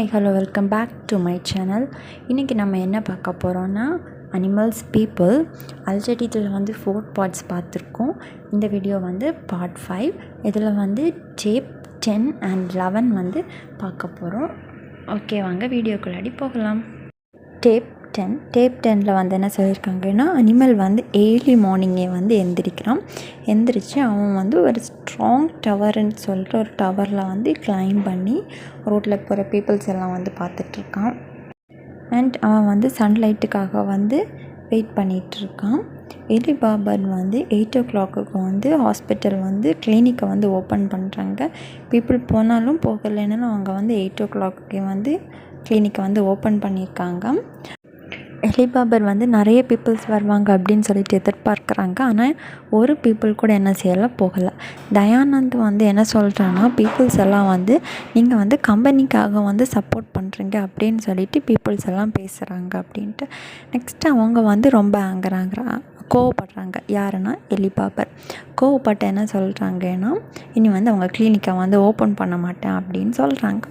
Hi hello welcome back to my channel. இன்றைக்கி நம்ம என்ன பார்க்க போகிறோன்னா அனிமல்ஸ் பீப்புள். ஆல்ரெடி இதில் 4 பார்ட்ஸ் பார்த்துருக்கோம். இந்த வீடியோ பார்ட் 5. இதில் டேப் 10 and 11 பார்க்க போகிறோம். ஓகே, வாங்க வீடியோக்குள்ளாடி போகலாம். டேப் 10ல் என்ன சொல்லியிருக்காங்கன்னா, அனிமல் ஏர்லி மார்னிங்கே எந்திரிக்கிறான். எந்திரிச்சு அவன் ஒரு ஸ்ட்ராங் டவர்ன்னு சொல்லிட்டு ஒரு டவரில் கிளைம் பண்ணி ரோட்டில் போகிற பீப்புள்ஸ் எல்லாம் பார்த்துட்ருக்கான். அண்ட் அவன் சன்லைட்டுக்காக வெயிட் பண்ணிகிட்ருக்கான். எலி பாபர் 8 o'clock ஹாஸ்பிட்டல் கிளினிக்கை ஓப்பன் பண்ணுறாங்க. பீப்புள் போனாலும் போகலைன்னாலும் அவங்க 8 o'clock கிளினிக்கை ஓப்பன் பண்ணியிருக்காங்க. எலி பாபர் நிறைய பீப்புள்ஸ் வருவாங்க அப்படின்னு சொல்லிட்டு எதிர்பார்க்குறாங்க. ஆனால் ஒரு பீப்புள் கூட என்ன செய்யலை, போகலை. தயானந்த் என்ன சொல்கிறான்னா, பீப்புள்ஸ் எல்லாம் நீங்கள் கம்பெனிக்காக சப்போர்ட் பண்ணுறீங்க அப்படின்னு சொல்லிட்டு பீப்புள்ஸ் எல்லாம் பேசுகிறாங்க அப்படின்ட்டு. நெக்ஸ்ட்டு அவங்க ரொம்ப கோவப்படுறாங்க. யாருன்னா எலி பாபர். கோவப்பட்டு என்ன சொல்கிறாங்கன்னா, இனி அவங்க கிளினிக்கை ஓப்பன் பண்ண மாட்டேன் அப்படின்னு சொல்கிறாங்க.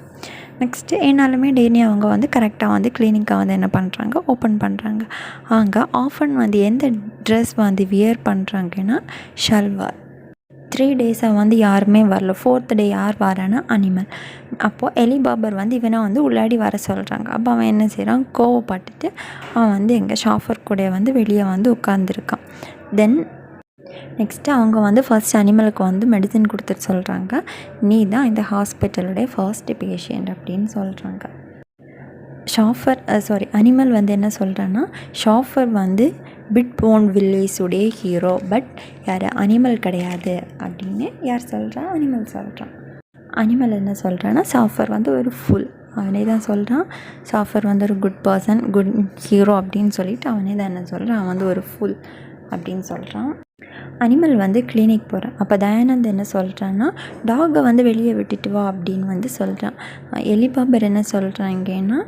நெக்ஸ்ட்டு என்னாலுமே டெய்லி அவங்க கரெக்டாக கிளினிக்கை என்ன பண்ணுறாங்க, ஓப்பன் பண்ணுறாங்க. அங்கே ஆஃபன் எந்த ட்ரெஸ் வியர் பண்ணுறாங்கன்னா ஷல்வார். 3 days யாருமே வரல. 4th day யார் வரான்னா அனிமல். அப்போது எலி பாபர் இவனை உள்ளாடி வர சொல்கிறாங்க. அப்போ அவன் என்ன செய்கிறான், கோவப்பட்டுட்டு அவன் எங்கள் ஷாஃபர் கூட வெளியே உட்காந்துருக்கான். தென் நெக்ஸ்ட்டு அவங்க ஃபர்ஸ்ட் அனிமலுக்கு மெடிசன் கொடுத்துட்டு சொல்கிறாங்க, நீ தான் இந்த ஹாஸ்பிட்டலுடைய ஃபர்ஸ்ட் பேஷண்ட் அப்படின்னு சொல்கிறாங்க. அனிமல் என்ன சொல்கிறான்னா, ஷாஃபர் பிட் போன் வில்லேஜுடைய ஹீரோ, பட் யார் அனிமல் கிடையாது அப்படின்னு யார் சொல்கிறா, அனிமல் சொல்கிறான். அனிமல் என்ன சொல்கிறான்னா, ஷாஃபர் ஒரு ஃபுல், அவனே தான் சொல்கிறான். ஷாஃபர் ஒரு குட் பர்சன், குட் ஹீரோ அப்படின்னு சொல்லிட்டு அவனே தான் என்ன சொல்கிறான், அவன் ஒரு ஃபுல் அப்படின்னு சொல்கிறான். அனிமல் கிளினிக் போகிறான். அப்போ தயானந்த் என்ன சொல்கிறான்னா, டாகை வெளியே விட்டுட்டு வா அப்படின்னு சொல்கிறான். எலி பாபர் என்ன சொல்கிறாங்கன்னா,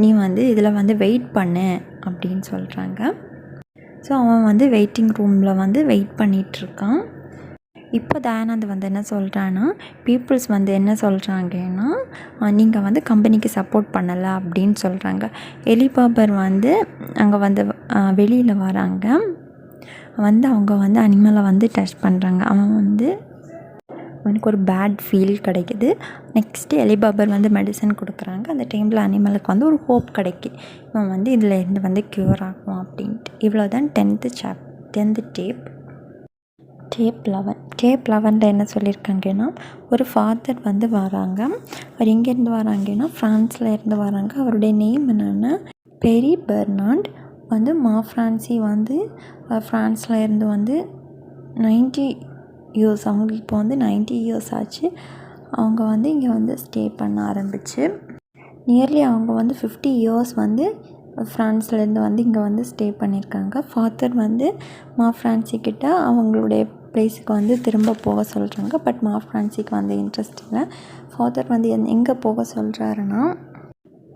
நீ இதில் வெயிட் பண்ணு அப்படின்னு சொல்கிறாங்க. ஸோ அவன் வெயிட்டிங் ரூமில் வெயிட் பண்ணிகிட்ருக்கான். இப்போ தயானந்த் என்ன சொல்கிறான்னா, பீப்புள்ஸ் என்ன சொல்கிறாங்கன்னா, நீங்கள் கம்பெனிக்கு சப்போர்ட் பண்ணலை அப்படின்னு சொல்கிறாங்க. எலி பாபர் அங்கே வெளியில் வராங்க. அவங்க அனிமலை டச் பண்ணுறாங்க. அவனுக்கு ஒரு பேட் ஃபீல் கிடைக்குது. நெக்ஸ்ட்டு எலி பாபர் மெடிசன் கொடுக்குறாங்க. அந்த டைமில் அனிமலுக்கு ஒரு ஹோப் கிடைக்கும், இவன் இதில் இருந்து க்யூர் ஆகும் அப்படின்ட்டு. இவ்வளோ தான் 10th டேப். டேப் 11 என்ன சொல்லியிருக்காங்கன்னா, ஒரு ஃபாதர் வராங்க. அவர் எங்கேருந்து வராங்கன்னா, ஃப்ரான்ஸில் இருந்து வராங்க. அவருடைய நேம் என்னென்னா பெரி பெர்னாண்ட். ஃப்ரான்சி ஃப்ரான்ஸில் இருந்து 90 years, அவங்களுக்கு இப்போ 90 years ஆச்சு. அவங்க இங்கே ஸ்டே பண்ண ஆரம்பிச்சு. நியர்லி அவங்க 50 years ஃப்ரான்ஸ்லேருந்து இங்கே ஸ்டே பண்ணியிருக்காங்க. ஃபாதர் ஃப்ரான்சிக்கிட்ட அவங்களுடைய ப்ளேஸுக்கு திரும்ப போக சொல்கிறாங்க. பட் ஃப்ரான்சிக்கு இன்ட்ரெஸ்ட் இல்லை. ஃபாதர் எங்கே போக சொல்கிறாருன்னா,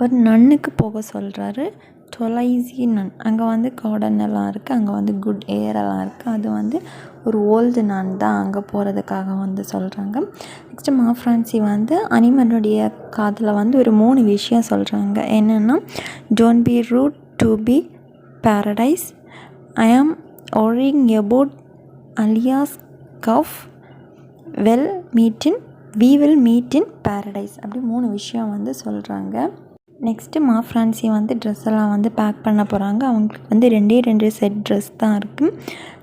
ஒரு நன்னுக்கு போக சொல்கிறாரு. தொலைசி நன். அங்கே கார்டன் எல்லாம் இருக்குது. அங்கே குட் ஏரெல்லாம் இருக்குது. அது ஒரு ஓல்டு நன் தான். அங்கே போகிறதுக்காக சொல்கிறாங்க. நெக்ஸ்ட்டு ஃப்ரான்சி அனிமலுடைய காதில் ஒரு 3 விஷயம் சொல்கிறாங்க. என்னென்னா, don't be rude to be paradise, I am worrying about alias cuff, we will meet in paradise. அப்படி 3 விஷயம் சொல்கிறாங்க. நெக்ஸ்ட்டு ஃப்ரான்சி ட்ரெஸ் எல்லாம் பேக் பண்ண போகிறாங்க. அவங்களுக்கு 2 செட் ட்ரெஸ் தான் இருக்குது.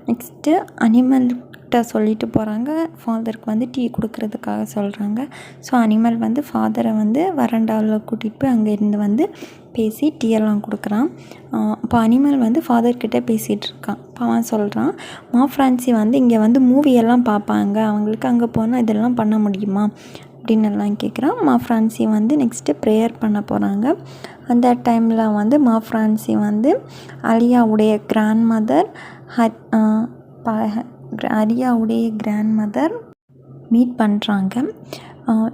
நெக்ஸ்ட்டு அனிமல்கிட்ட சொல்லிட்டு போகிறாங்க. ஃபாதருக்கு டீ கொடுக்கறதுக்காக சொல்கிறாங்க. ஸோ அனிமல் ஃபாதரை வரண்டாவில் கூட்டிகிட்டு போய் அங்கே இருந்து பேசி டீயெல்லாம் கொடுக்குறான். இப்போ அனிமல் ஃபாதர்கிட்ட பேசிகிட்டு இருக்கான். இப்போ அவன் சொல்கிறான், ஃப்ரான்சி இங்கே மூவியெல்லாம் பார்ப்பாங்க, அவங்களுக்கு அங்கே போனால் இதெல்லாம் பண்ண முடியுமா அப்படின்னு எல்லாம் கேட்குறான். ஃப்ரான்சி நெக்ஸ்ட்டு ப்ரேயர் பண்ண போகிறாங்க. அந்த டைமில் ஃப்ரான்சி அலியாவுடைய கிராண்ட்மதர் மீட் பண்ணுறாங்க.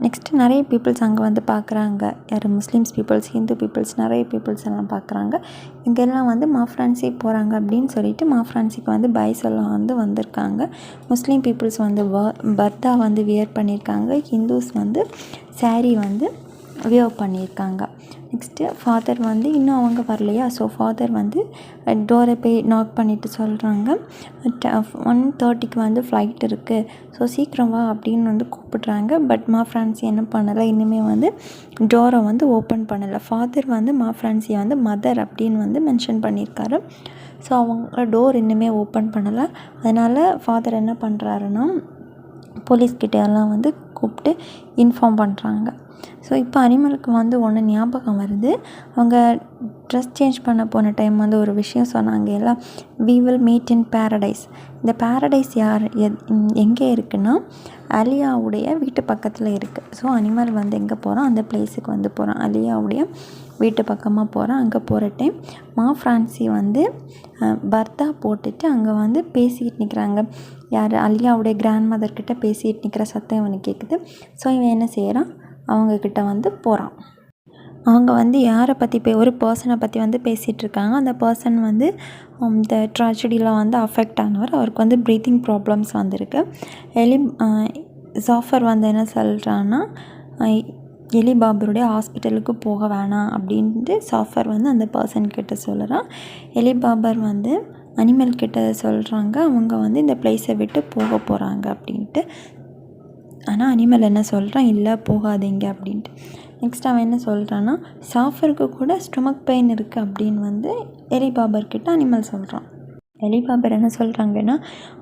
நெக்ஸ்ட்டு நிறைய பீப்புள்ஸ் அங்கே பார்க்குறாங்க. யார், முஸ்லீம்ஸ் பீப்புள்ஸ், ஹிந்து பீப்புள்ஸ், நிறைய பீப்புள்ஸ் எல்லாம் பார்க்குறாங்க. இங்கெல்லாம் ஃப்ரான்சி போகிறாங்க அப்படின்னு சொல்லிட்டு ஃப்ரான்சிக்கு பை சொல்ல வந்திருக்காங்க. முஸ்லீம் பீப்புள்ஸ் பர்தா வியர் பண்ணியிருக்காங்க. ஹிந்துஸ் சாரீ வியர் பண்ணியிருக்காங்க. நெக்ஸ்ட்டு ஃபாதர் வந்து இன்னும் அவங்க வரலையா, ஸோ ஃபாதர் வந்து டோரை போய் நாக் பண்ணிவிட்டு சொல்கிறாங்க 1:30க்கு வந்து ஃப்ளைட் இருக்குது, ஸோ சீக்கிரம் வா அப்படின்னு வந்து கூப்பிட்றாங்க. பட் ஃப்ரான்சி என்ன பண்ணலை, இன்னுமே வந்து டோரை வந்து ஓப்பன் பண்ணலை. ஃபாதர் வந்து ஃப்ரான்சியை வந்து மதர் அப்படின்னு வந்து மென்ஷன் பண்ணியிருக்காரு. ஸோ அவங்க டோர் இன்னுமே ஓப்பன் பண்ணலை. அதனால் ஃபாதர் என்ன பண்ணுறாருன்னா போலீஸ்கிட்ட எல்லாம் வந்து கூப்பிட்டு இன்ஃபார்ம் பண்ணுறாங்க. ஸோ இப்போ அனிமலுக்கு வந்து ஒன்று ஞாபகம் வருது. அவங்க ட்ரெஸ் சேஞ்ச் பண்ண போன டைம் வந்து ஒரு விஷயம் சொன்னாங்க எல்லாம், we will meet in paradise. இந்த பேரடைஸ் எங்கே இருக்குன்னா அலியாவுடைய வீட்டு பக்கத்தில் இருக்குது. ஸோ அனிமல் வந்து எங்கே போகிறான், அந்த பிளேஸுக்கு வந்து போகிறான், அலியாவுடைய வீட்டு பக்கமாக போகிறான். அங்கே போகிற டைம் ஃப்ரான்சி வந்து பர்தா போட்டுட்டு அங்கே வந்து பேசிக்கிட்டு நிற்கிறாங்க. யார், அலியாவுடைய கிராண்ட் மதர்கிட்ட பேசிகிட்டு நிற்கிற சத்தம் இவனுக்கு கேட்குது. ஸோ இவன் என்ன செய்கிறான், அவங்கக்கிட்ட வந்து போகிறான். அவங்க வந்து யாரை பற்றி ஒரு பர்சனை பற்றி வந்து பேசிகிட்ருக்காங்க. அந்த பர்சன் வந்து இந்த ட்ராஜடியில் வந்து அஃபெக்ட் ஆனவர். அவருக்கு வந்து ப்ரீத்திங் ப்ராப்ளம்ஸ் வந்திருக்கு. ஜாஃபர் வந்து என்ன சொல்கிறான்னா எலி பாபருடைய ஹாஸ்பிட்டலுக்கு போக வேணாம் அப்படின்ட்டு ஜாஃபர் வந்து அந்த பர்சன் கிட்ட சொல்கிறான். எலி பாபர் வந்து அனிமல் கிட்ட சொல்கிறாங்க அவங்க வந்து இந்த பிளேஸை விட்டு போக போகிறாங்க அப்படின்ட்டு. ஆனால் அனிமல் என்ன சொல்கிறான், இல்லை போகாதீங்க அப்படின்ட்டு. நெக்ஸ்ட் அவன் என்ன சொல்கிறான்னா ஜாஃபருக்கு கூட ஸ்டொமக் பெயின் இருக்குது அப்படின்னு வந்து எலி பாபர்கிட்ட அனிமல் சொல்கிறான். எலி பாபர் என்ன சொல்கிறாங்கன்னா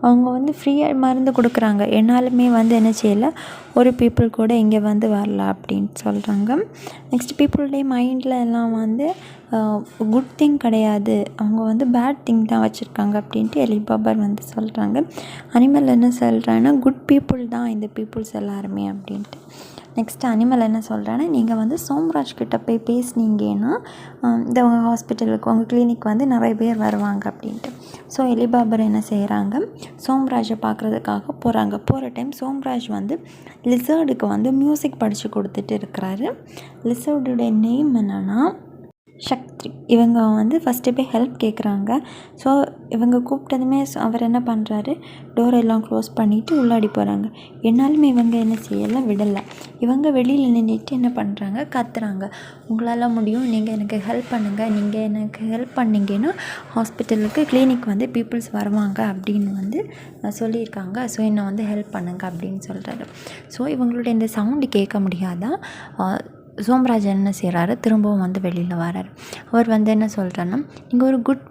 அவங்க வந்து ஃப்ரீயாக மருந்து கொடுக்குறாங்க, என்னாலுமே வந்து என்ன செய்யலை, ஒரு பீப்புள் கூட இங்கே வந்து வரல அப்படின்ட்டு சொல்கிறாங்க. நெக்ஸ்ட் பீப்புளுடைய மைண்டில் எல்லாம் வந்து குட் திங் கிடையாது, அவங்க வந்து பேட் திங் தான் வச்சுருக்காங்க அப்படின்ட்டு எலி பாபர் வந்து சொல்கிறாங்க. அனிமல் என்ன சொல்கிறாங்கன்னா குட் பீப்புள் தான் இந்த பீப்புள்ஸ் எல்லாருமே அப்படின்ட்டு. நெக்ஸ்ட்டு அனிமல் என்ன சொல்கிறான்னா நீங்கள் வந்து சோம்ராஜ் கிட்ட போய் பேசுனீங்கன்னா இந்த உங்கள் ஹாஸ்பிட்டலுக்கு உங்கள் கிளினிக் வந்து நிறைய பேர் வருவாங்க அப்படின்ட்டு. ஸோ எலி பாபர் என்ன செய்கிறாங்க, சோம்ராஜை பார்க்குறதுக்காக போகிறாங்க. போகிற டைம் சோம்ராஜ் வந்து லிசர்டுக்கு வந்து மியூசிக் படித்து கொடுத்துட்டு இருக்கிறாரு. லிசர்டுடைய நேம் என்னென்னா சக்தி. இவங்க வந்து ஃபஸ்ட்டு போய் ஹெல்ப் கேட்குறாங்க. ஸோ இவங்க கூப்பிட்டதுமே அவர் என்ன பண்ணுறாரு, டோரெல்லாம் க்ளோஸ் பண்ணிவிட்டு உள்ளாடி போகிறாங்க. என்னாலுமே இவங்க என்ன செய்யலை, விடலை. இவங்க வெளியில் நின்றுட்டு என்ன பண்ணுறாங்க, கத்துறாங்க, உங்களால் முடியும், நீங்கள் எனக்கு ஹெல்ப் பண்ணுங்கள், நீங்கள் எனக்கு ஹெல்ப் பண்ணிங்கன்னா ஹாஸ்பிட்டலுக்கு கிளினிக் வந்து பீப்புள்ஸ் வருவாங்க அப்படின்னு வந்து சொல்லியிருக்காங்க. ஸோ என்னை வந்து ஹெல்ப் பண்ணுங்கள் அப்படின்னு சொல்கிறாரு. ஸோ இவங்களுடைய இந்த சவுண்டு கேட்க முடியாதான் சோம்ராஜ் என்ன செய்கிறாரு, திரும்பவும் வந்து வெளியில் வராரு. அவர் வந்து என்ன சொல்கிறாருன்னா நீங்கள் ஒரு குட்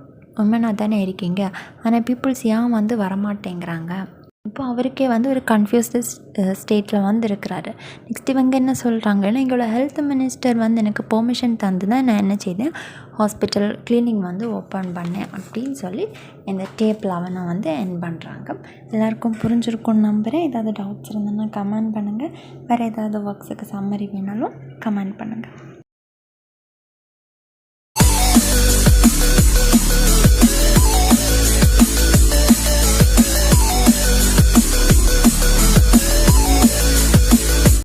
உமனாக தானே இருக்கீங்க, ஆனால் பீப்புள்ஸ் ஏன் வந்து வரமாட்டேங்கிறாங்க. இப்போ அவருக்கே வந்து ஒரு கன்ஃபியூஸ்டு ஸ்டேட்டில் வந்து இருக்கிறாரு. நெக்ஸ்ட் இவங்க என்ன சொல்கிறாங்கன்னா எங்களோட ஹெல்த் மினிஸ்டர் வந்து எனக்கு பெர்மிஷன் தந்து தான் நான் என்ன செய்தேன், ஹாஸ்பிட்டல் கிளினிக் வந்து ஓப்பன் பண்ணேன் அப்படின்னு சொல்லி இந்த டேப் 11 வந்து என் பண்ணுறாங்க. எல்லாருக்கும் புரிஞ்சிருக்கும்னு நம்புகிறேன். ஏதாவது டவுட்ஸ் இருந்ததுன்னா கமெண்ட் பண்ணுங்கள். வேறு ஏதாவது ஒர்க்ஸுக்கு சம்மரி வேணாலும் கமெண்ட் பண்ணுங்கள்.